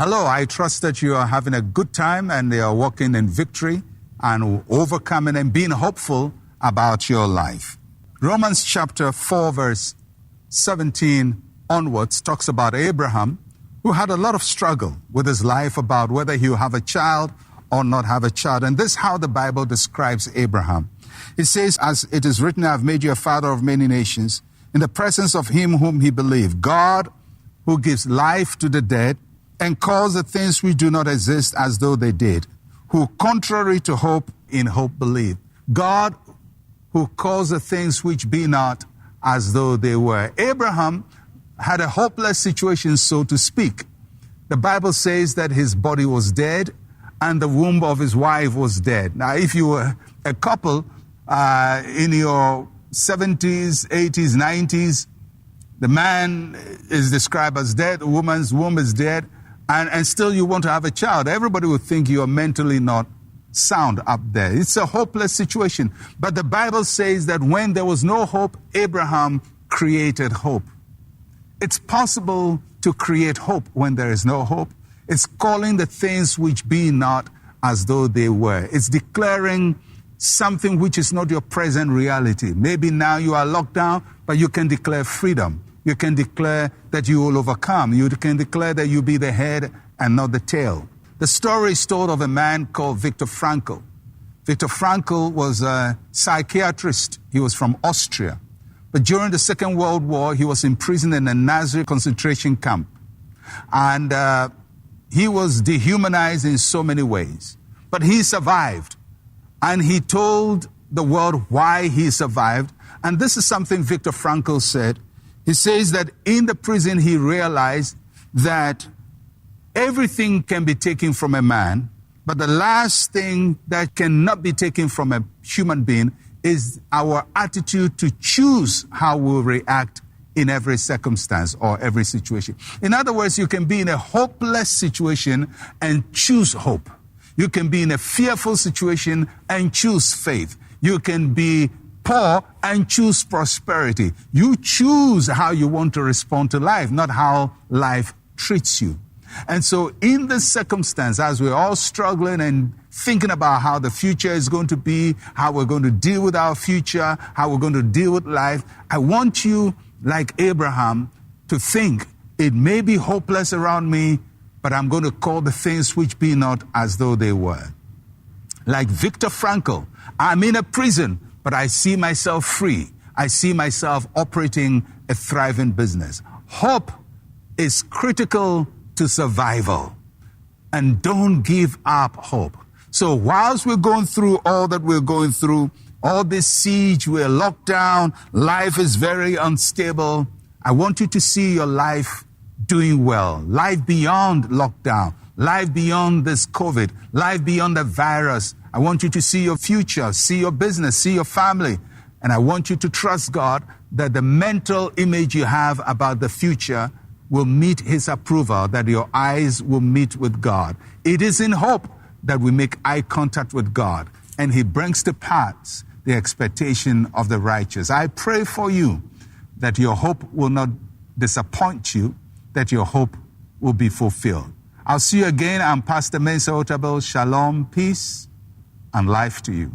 Hello, I trust that you are having a good time and you are walking in victory and overcoming and being hopeful about your life. Romans chapter 4 verse 17 onwards talks about Abraham, who had a lot of struggle with his life about whether he will have a child or not have a child. And this is how the Bible describes Abraham. It says, as it is written, I have made you a father of many nations, in the presence of him whom he believed, God who gives life to the dead and calls the things which do not exist as though they did, who contrary to hope in hope believe. God who calls the things which be not as though they were. Abraham had a hopeless situation, so to speak. The Bible says that his body was dead and the womb of his wife was dead. Now, if you were a couple in your 70s, 80s, 90s, the man is described as dead, the woman's womb is dead, and still you want to have a child. Everybody would think you are mentally not sound up there. It's a hopeless situation. But the Bible says that when there was no hope, Abraham created hope. It's possible to create hope when there is no hope. It's calling the things which be not as though they were. It's declaring something which is not your present reality. Maybe now you are locked down, but you can declare freedom. You can declare that you will overcome. You can declare that you'll be the head and not the tail. The story is told of a man called Viktor Frankl. Viktor Frankl was a psychiatrist. He was from Austria. But during the Second World War, he was imprisoned in a Nazi concentration camp. And he was dehumanized in so many ways. But he survived. And he told the world why he survived. And this is something Viktor Frankl said. He says that in the prison he realized that everything can be taken from a man, but the last thing that cannot be taken from a human being is our attitude to choose how we'll react in every circumstance or every situation. In other words, you can be in a hopeless situation and choose hope. You can be in a fearful situation and choose faith. You can be poor and choose prosperity. You choose how you want to respond to life, not how life treats you. And so in this circumstance, as we're all struggling and thinking about how the future is going to be, how we're going to deal with our future, how we're going to deal with life, I want you, like Abraham, to think it may be hopeless around me, but I'm going to call the things which be not as though they were. Like Viktor Frankl, I'm in a prison, but I see myself free. I see myself operating a thriving business. Hope is critical to survival. And don't give up hope. So whilst we're going through all that we're going through, all this siege, we're locked down, life is very unstable, I want you to see your life doing well. Life beyond lockdown. Life beyond this COVID. Life beyond the virus. I want you to see your future, see your business, see your family. And I want you to trust God that the mental image you have about the future will meet his approval, that your eyes will meet with God. It is in hope that we make eye contact with God, and he brings to pass the expectation of the righteous. I pray for you that your hope will not disappoint you, that your hope will be fulfilled. I'll see you again. I'm Pastor Mensa Otabil. Shalom, peace, and life to you.